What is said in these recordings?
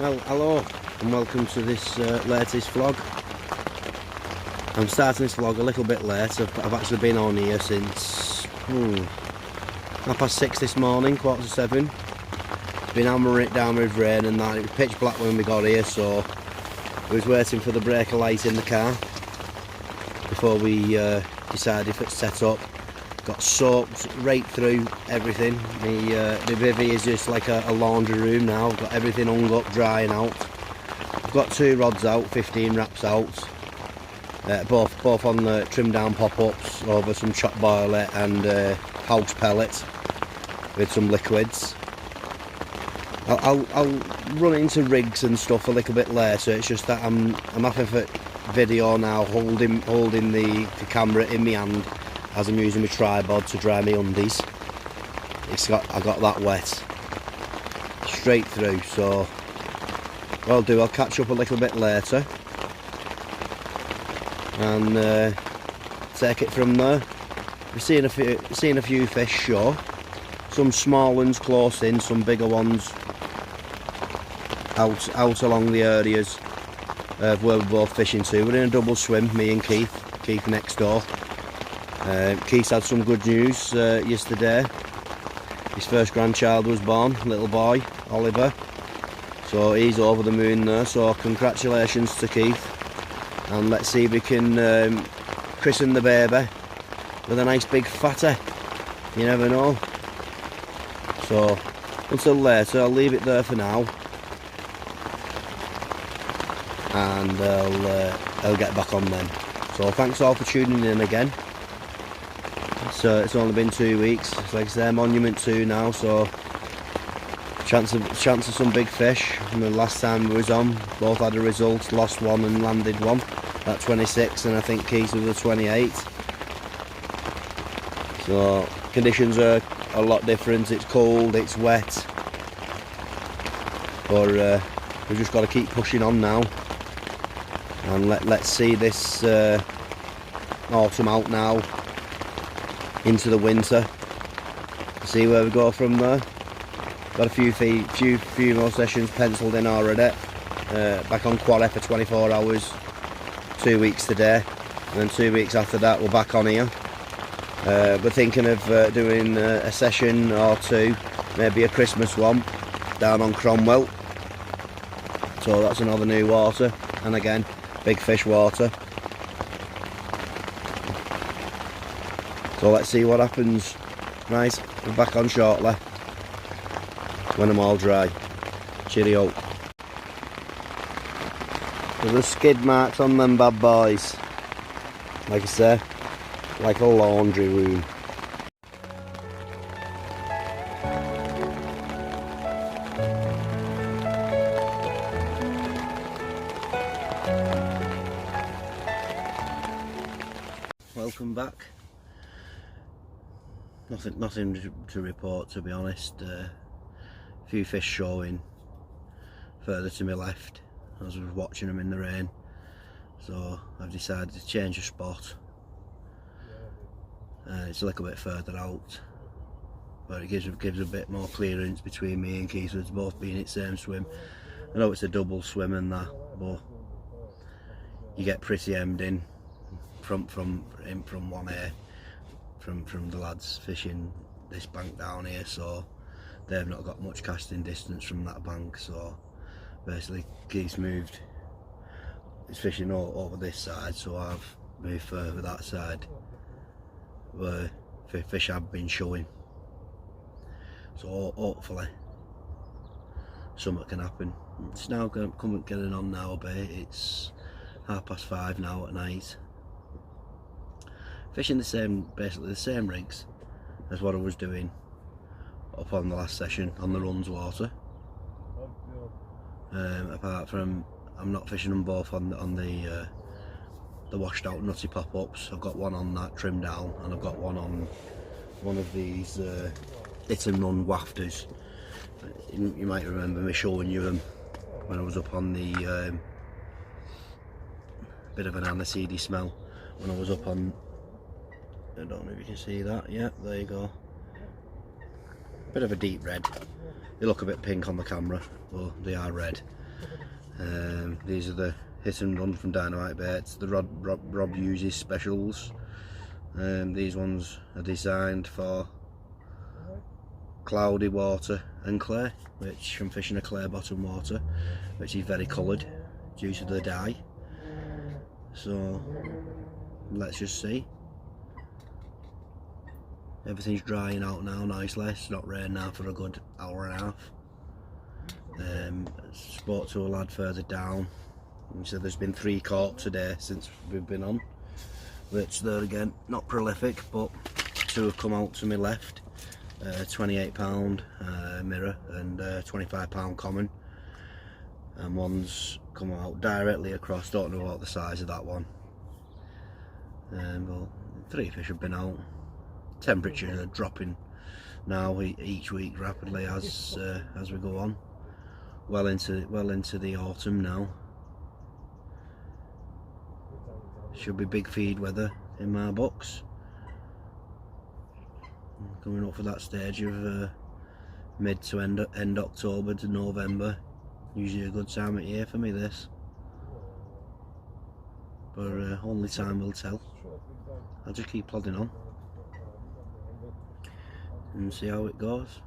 Well, hello and welcome to this latest vlog. I'm starting this vlog a little bit late. I've actually been on here since 6:30 this morning, 6:45. Been hammering it down with rain and that. It was pitch black when we got here, so I was waiting for the breaker light in the car before we decided if it's set up. Got soaked right through everything. My bivvy is just like a laundry room now. Got everything hung up, drying out. I've got 2 rods out, 15 wraps out. Both on the trim down pop-ups over some chopped barley and house pellets with some liquids. I'll run into rigs and stuff a little bit later. It's just that I'm having a video now holding the camera in my hand as I'm using my tripod to dry my undies. I got that wet straight through, so what I'll catch up a little bit later and take it from there. We're seeing a few fish, sure. Some small ones close in, some bigger ones out along the areas of where we're both fishing to. We're in a double swim, me and Keith next door. Keith had some good news yesterday. His first grandchild was born, little boy, Oliver. So he's over the moon there, so congratulations to Keith. And let's see if we can christen the baby with a nice big fatty. You never know. So until later, I'll leave it there for now. And I'll get back on then. So thanks all for tuning in again. So it's only been 2 weeks. It's like I say, Monument 2 now, so chance of some big fish. And the last time we was on, both had a result, lost one and landed one. That 26, and I think Keith was a 28. So conditions are a lot different. It's cold, it's wet, but we've just got to keep pushing on now. And let's see this autumn out now into the winter. See where we go from there. Got a few more sessions penciled in already. Back on Quarry for 24 hours, 2 weeks today, and then 2 weeks after that we're back on here. We're thinking of doing a session or two, maybe a Christmas one down on Cromwell. So that's another new water, and again big fish water. So let's see what happens. Right, we're back on shortly when I'm all dry. Cheerio. There's the skid marks on them bad boys. Like I say, like a laundry room. Welcome back. Nothing to report, to be honest. Few fish showing further to my left as I was watching them in the rain, so I've decided to change the spot. It's a little bit further out, but it gives a bit more clearance between me and Keith, who's both being in the same swim. I know it's a double swim and that, but you get pretty hemmed in from 1A from the lads fishing this bank down here, so they've not got much casting distance from that bank. So basically Keith's moved his fishing over this side, so I've moved further that side where fish have been showing. So hopefully something can happen. It's now getting on now a bit. It's 5:30 now at night. Fishing basically the same rigs as what I was doing up on the last session on the Runs water. Apart from I'm not fishing them both on the washed out nutty pop-ups. I've got one on that trim down, and I've got one on one of these hit and run wafters. You might remember me showing you them when I was up on the bit of an aniseedy smell when I was up on, I don't know if you can see that. Yeah, there you go. Bit of a deep red. They look a bit pink on the camera, but they are red. These are the hit and run from Dynamite Baits, the Rob uses specials. These ones are designed for cloudy water and clay, which I'm fishing a clay bottom water, which is very coloured due to the dye. So let's just see. Everything's drying out now nicely. It's not rained now for a good hour and a half. Spoke to a lad further down. He said there's been 3 carp today since we've been on, which they're again not prolific, but 2 have come out to me left. £28 mirror and £25 common, and one's come out directly across. Don't know what the size of that one. Well, 3 fish have been out. Temperatures are dropping now each week rapidly as we go on. Well into the autumn now. Should be big feed weather in my books. Coming up for that stage of mid to end October to November. Usually a good time of year for me, this. But only time will tell. I'll just keep plodding on and see how it goes.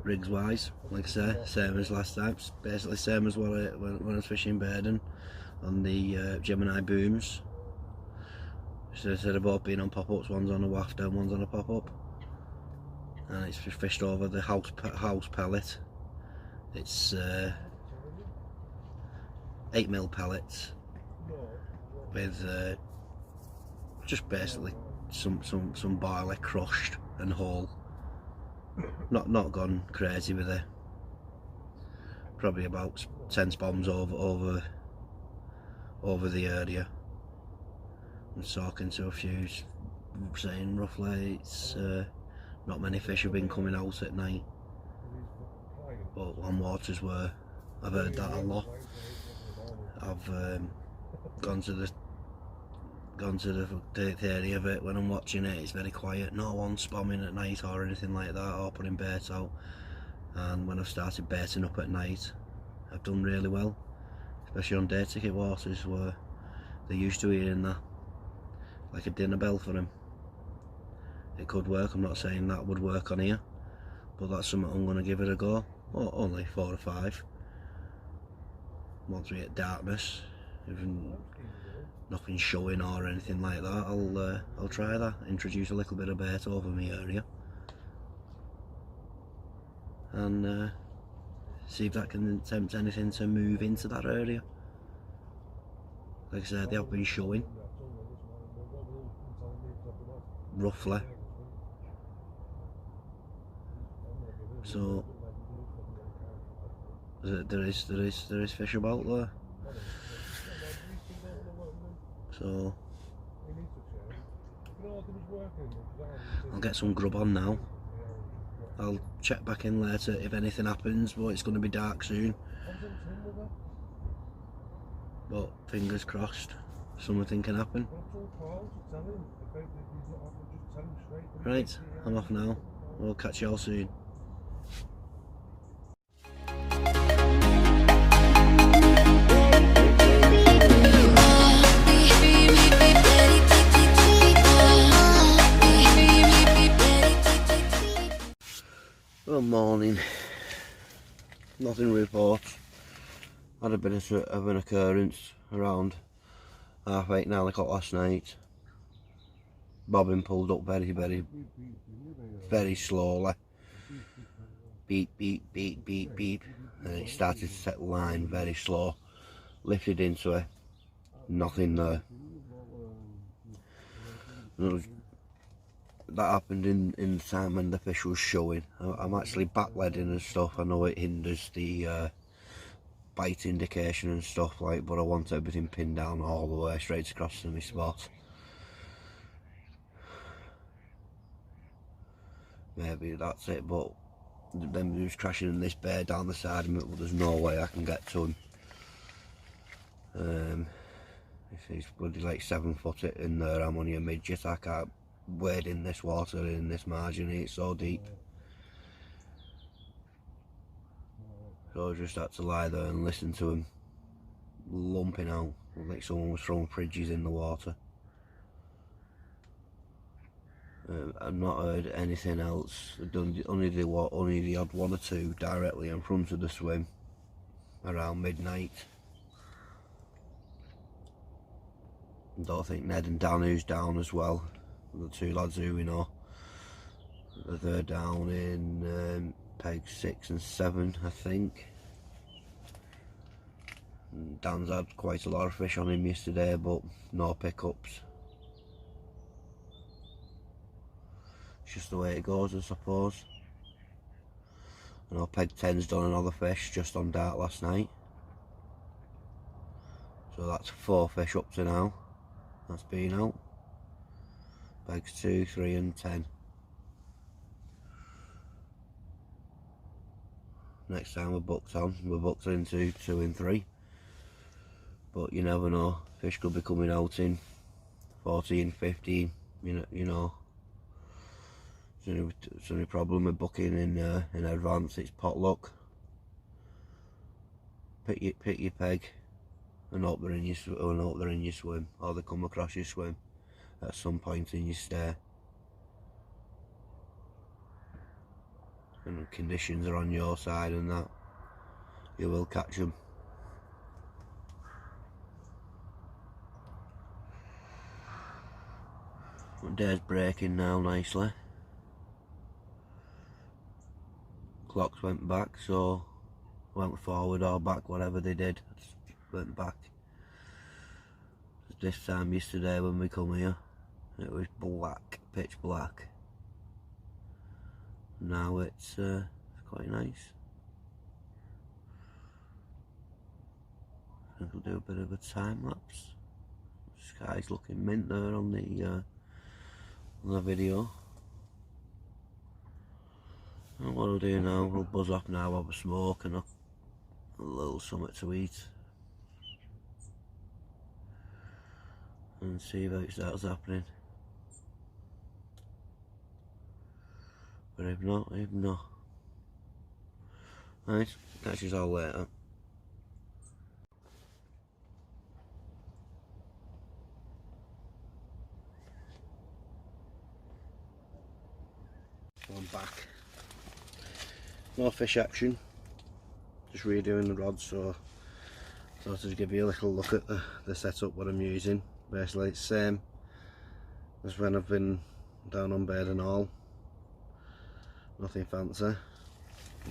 Rigs wise, like I say, same as last time. Basically same as when I was fishing Baden on the Gemini booms. So instead of both being on pop-ups, one's on a wafter and one's on a pop-up, and it's fished over the house pellet. It's 8mm pellets with just basically some barley crushed and whole. Not gone crazy with it. Probably about 10 bombs over the area. I'm talking to a few, saying roughly it's not many fish have been coming out at night, but on waters where I've heard that a lot. I've gone to the theory of it. When I'm watching it, it's very quiet. No one's spamming at night or anything like that, or putting bait out. And when I've started baiting up at night, I've done really well, especially on day ticket waters where they're used to eating that, like a dinner bell for them. It could work. I'm not saying that would work on here, but that's something I'm going to give it a go. Oh, only 4 or 5. Once we get darkness, even nothing showing or anything like that, I'll try that. Introduce a little bit of bait over my area and see if that can tempt anything to move into that area. Like I said, they have been showing roughly, so there is fish about there. So I'll get some grub on now. I'll check back in later if anything happens, but it's going to be dark soon. But fingers crossed, something can happen. Right, I'm off now. We'll catch you all soon. Good morning. Nothing to report. Had a bit of an occurrence around 8:30, 9 o'clock last night. Bobbin pulled up very slowly. Beep, beep, beep, beep, beep. And it started to set line very slow. Lifted into it. Nothing there. That happened in the time when the fish was showing. I'm actually backleading and stuff. I know it hinders the bite indication and stuff like, but I want everything pinned down all the way straight across to my spot. Maybe that's it, but then he was crashing in this bear down the side of me, but there's no way I can get to him. If he's bloody like 7 foot in there, I'm only a midget. I can't wade in this water, in this margin, it's so deep. So I just had to lie there and listen to him lumping out like someone was throwing fridges in the water. I've not heard anything else. I've done only the odd one or two directly in front of the swim around midnight. I don't think Ned and Dan, who's down as well, the two lads who we know, they're down in peg 6 and 7, I think. And Dan's had quite a lot of fish on him yesterday, but no pickups. It's just the way it goes, I suppose. I know peg 10's done another fish just on dart last night, so that's 4 fish up to now. That's been out. Pegs 2, 3 and 10. Next time we're booked into 2 and 3. But you never know, fish could be coming out in 14, 15, you know. It's only problem with booking in advance, it's pot luck. Pick your peg and hope they're in your swim, or they come across your swim at some point in your stay. And conditions are on your side and that, you will catch them. Day's breaking now nicely. Clocks went back, so went forward or back, whatever they did, went back. This time yesterday when we come here, it was black, pitch black. Now it's quite nice. I think we'll do a bit of a time lapse. Sky's looking mint there on the video. And what I'll do now, we'll buzz off now, have a smoke and a little something to eat, and see if it starts happening. But if not, Right, catch us all later. I'm back. No fish action, just redoing the rods, so I thought I'd give you a little look at the setup, what I'm using. Basically it's the same as when I've been down on bed and all, nothing fancy.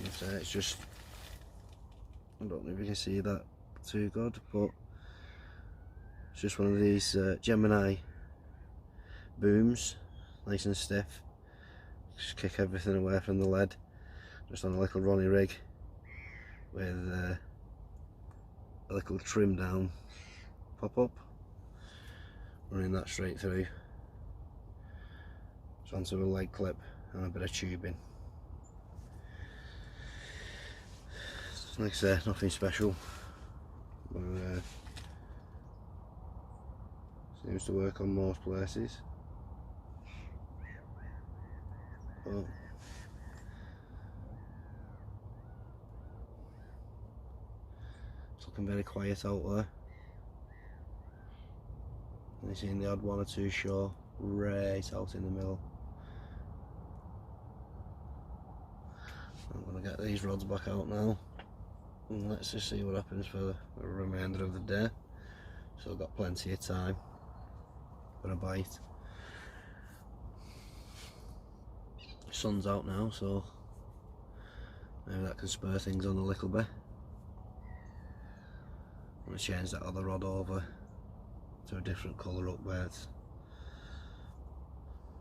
It's just, I don't know if you can see that too good, but it's just one of these Gemini booms, nice and stiff. Just kick everything away from the lead, just on a little Ronnie rig with a little trim down pop up, running that straight through, just onto a leg clip and a bit of tubing. Like I say, nothing special, but seems to work on most places. But it's looking very quiet out there. Only seen the odd one or two show right out in the middle. I'm going to get these rods back out now, and let's just see what happens for the remainder of the day. So I've got plenty of time for a bite. The sun's out now, so maybe that can spur things on a little bit. I'm going to change that other rod over to a different colour up there. It's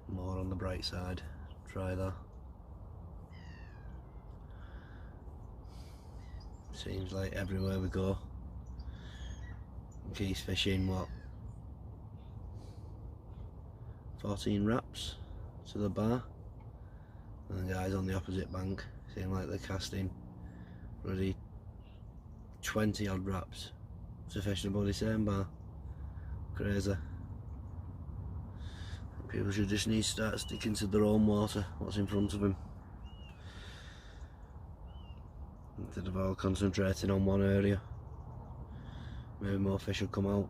more on the bright side. Try that. Seems like everywhere we go, geese fishing, what, 14 wraps to the bar, and the guys on the opposite bank seem like they're casting already 20 odd wraps to fish the bloody same bar. Crazy. People should just need to start sticking to their own water, what's in front of them. instead of all concentrating on one area. Maybe more fish will come out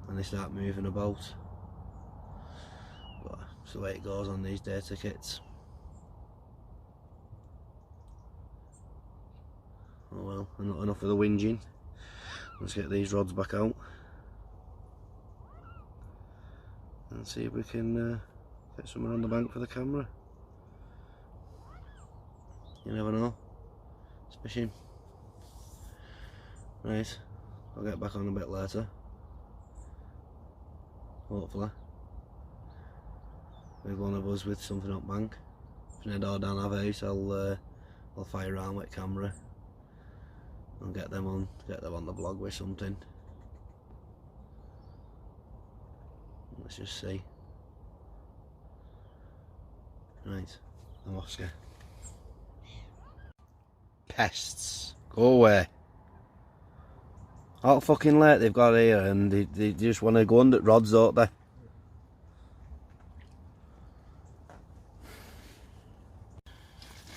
and they start moving about. But it's the way it goes on these day tickets. Oh well, enough of the whinging. Let's get these rods back out and see if we can get someone on the bank for the camera. You never know. It's fishing. Right, I'll get back on a bit later. Hopefully. With one of us with something up bank. If Ned or Dan have out, I'll fire around with camera and get them on the vlog with something. Let's just see. Right, I'm off, Oscar. Pests, go away. How fucking late they've got here, and they just want to go under rods, don't they?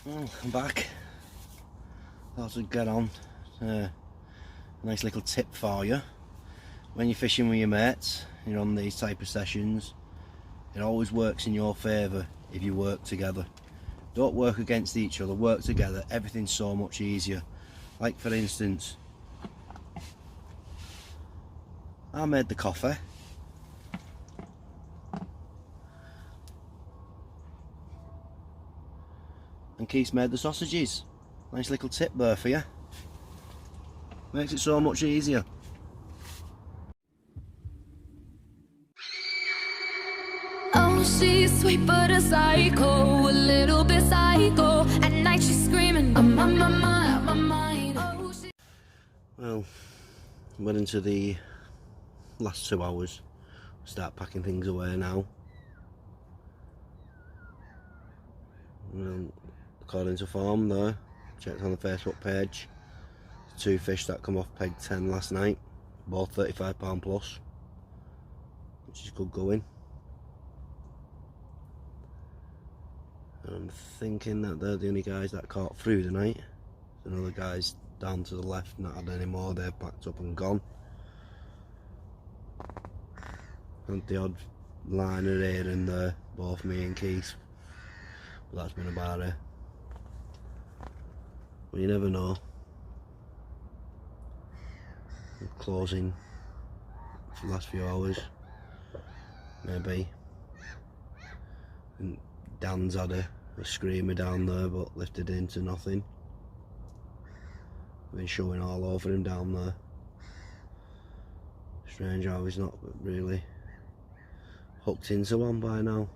Well, I'm back. Thought I'd get on. A nice little tip for you. When you're fishing with your mates, you're on these type of sessions, it always works in your favour if you work together. Don't work against each other, work together. Everything's so much easier. Like for instance, I made the coffee. And Keith's made the sausages. Nice little tip there for you. Makes it so much easier. Oh, she's sweet but a psycho, a little bit psycho. At night she's screaming, I'm on my mind, my mind. Oh, Well, went into the last 2 hours. Start packing things away now. Well, according to form there, checked on the Facebook page, 2 fish that come off peg 10 last night, both £35 plus, which is good going. I'm thinking that they're the only guys that caught through the night. The other guys down to the left not had any more, they've packed up and gone. And the odd liner here and there, both me and Keith, but that's been about it. But you never know. We're closing for the last few hours, maybe. And Dan's had a screamer down there but lifted into nothing. Been showing all over him down there. Strange how he's not really hooked into one by now.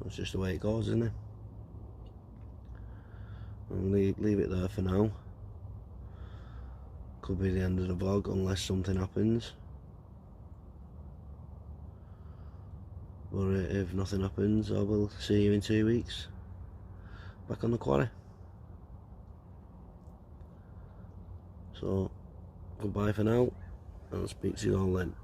That's just the way it goes, isn't it? I'll leave it there for now. Could be the end of the vlog unless something happens. But if nothing happens, I will see you in 2 weeks. Back on the quarry. So, goodbye for now, and I'll speak to you all then.